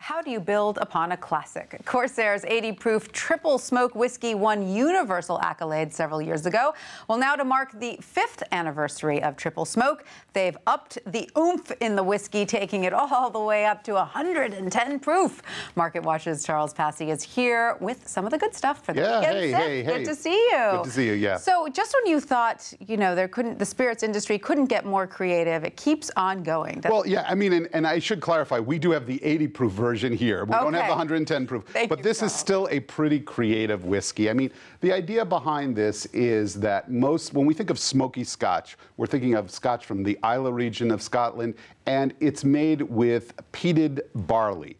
How do you build upon a classic? Corsair's 80-proof triple smoke whiskey won universal accolades several years ago. Well, now to mark the 5th anniversary of triple smoke, they've upped the oomph in the whiskey, taking it all the way up to 110 proof. Market Watch's Charles Passy is here with some of the good stuff for the weekend. Hey. Good to see you. Good to see you, yeah. So just when you thought, the spirits industry couldn't get more creative, it keeps on going. Well, yeah, I mean, and I should clarify, we do have the 80 proof version here. We don't have the 110 proof. But this is still a pretty creative whiskey. I mean, the idea behind this is that when we think of smoky Scotch, we're thinking of Scotch from the Islay region of Scotland, and it's made with peated barley.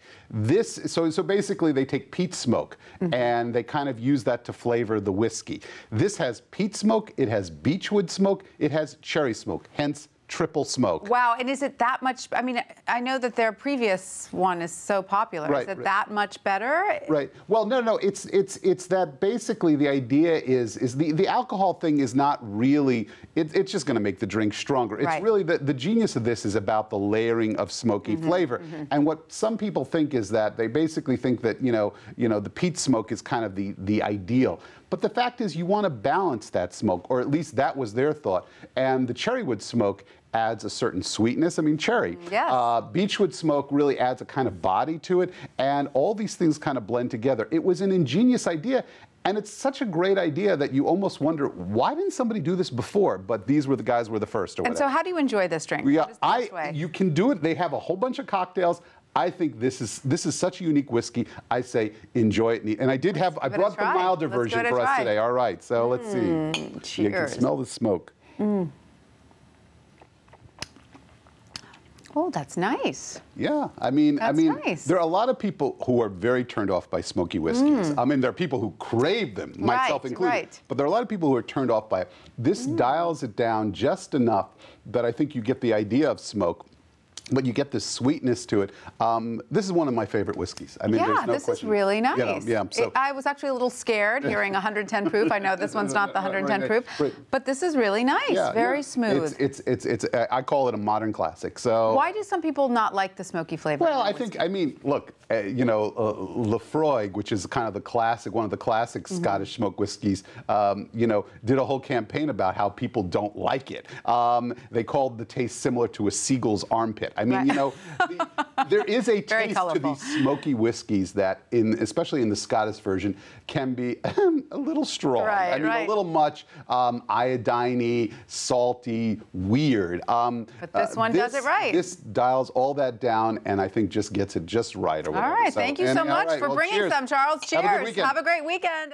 So basically they take peat smoke and they kind of use that to flavor the whiskey. This has peat smoke, it has beechwood smoke, it has cherry smoke, hence triple smoke. Wow, and is it that much? I mean, I know that their previous one is so popular. Right, is it that much better? Right. Well, no. It's that basically the idea is the alcohol thing is not really. It's just going to make the drink stronger. It's really the genius of this is about the layering of smoky flavor. And what some people think is that they basically think that the peat smoke is kind of the ideal. But the fact is, you want to balance that smoke, or at least that was their thought. And the cherrywood smoke adds a certain sweetness. I mean, cherry. Yes. Beechwood smoke really adds a kind of body to it, and all these things kind of blend together. It was an ingenious idea, and it's such a great idea that you almost wonder, why didn't somebody do this before? But these were the guys who were the first, or whatever. And so how do you enjoy this drink? Yeah, you can do it. They have a whole bunch of cocktails. I think this is such a unique whiskey. I say enjoy it. And I brought the milder version for us today. All right, so let's see. Cheers. You can smell the smoke. Oh, that's nice. Yeah, I mean, nice. There are a lot of people who are very turned off by smoky whiskeys. I mean, there are people who crave them, myself included. But there are a lot of people who are turned off by it. This dials it down just enough that I think you get the idea of smoke, but you get this sweetness to it. This is one of my favorite whiskeys. I mean, there's no this question. is really nice. I was actually a little scared hearing 110 proof. I know this one's not the 110 proof, but this is really nice. Very smooth. I call it a modern classic. So why do some people not like the smoky flavor? Well, I mean, look, Lefroy, which is kind of the classic, one of the classic Scottish smoke whiskeys, did a whole campaign about how people don't like it. They called the taste similar to a seagull's armpit. I mean, there is a taste to these smoky whiskeys that, especially in the Scottish version, can be a little strong. I mean, a little much iodine-y, salty, weird. But this one does it right. This dials all that down, and I think just gets it just right. Or whatever. All right, thank you so much for bringing some, Charles. Cheers. Have a good weekend. Have a great weekend.